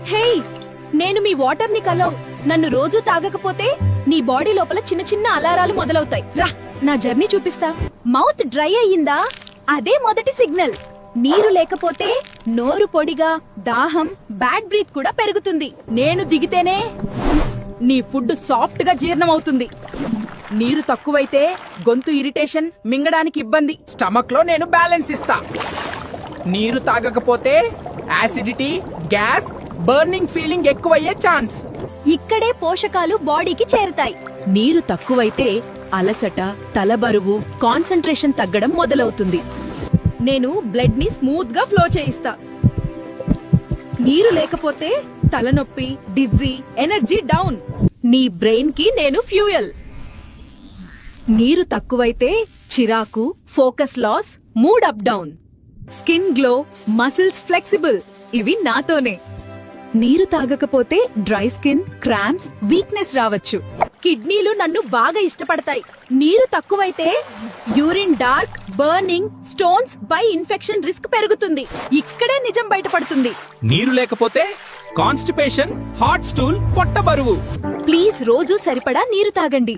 హే, నేను మీ వాటర్ ని కలవ్. నన్ను రోజు తాగకపోతే నీ బాడీ లోపల చిన్న చిన్న అలారాలు మొదలవుతాయి. రా, నా జర్నీ చూపిస్తా. మౌత్ డ్రై అయ్యిందా? అదే మొదటి సిగ్నల్. నీరు లేకపోతే నోరు పొడిగా, దాహం, బ్యాడ్ బ్రీత్ కూడా పెరుగుతుంది. నేను దిగితేనే నీ ఫుడ్ సాఫ్ట్ గా జీర్ణమవుతుంది. నీరు తక్కువైతే గొంతు ఇరిటేషన్, మింగడానికి ఇబ్బంది. స్టమక్ లో నేను బ్యాలెన్స్ ఇస్తా. నీరు తాగకపోతే యాసిడిటీ, గ్యాస్, బర్నింగ్ ఫీలింగ్ ఎక్కువయ్యే ఛాన్స్. ఇక్కడే పోషకాలు బాడీకి చేరుతాయి. నీరు తక్కువైతే అలసట, తలబరువు, కాన్సంట్రేషన్ తగ్గడం మొదలవుతుంది. నేను బ్లడ్ ని స్మూత్ గా ఫ్లో చేయిస్తా. నీరు లేకపోతే తలనొప్పి, డిజ్జీ, ఎనర్జీ డౌన్. నీ బ్రెయిన్ కి నేను ఫ్యూయల్. నీరు తక్కువైతే చిరాకు, focus loss, mood up down. Skin glow, muscles flexible. ఇవి నాతోనే. నీరు తాగకపోతే డ్రై స్కిన్, క్రాంప్స్, వీక్నెస్ రావచ్చు. కిడ్నీలు నన్ను బాగా ఇష్టపడతాయి. నీరు తక్కువైతే urine dark, burning, stones, by infection risk పెరుగుతుంది. ఇక్కడే నిజం బయటపడుతుంది. నీరు లేకపోతే కాన్స్టిపేషన్, హాట్ స్టూల్, పొట్ట బరువు. ప్లీజ్ రోజు సరిపడా నీరు తాగండి.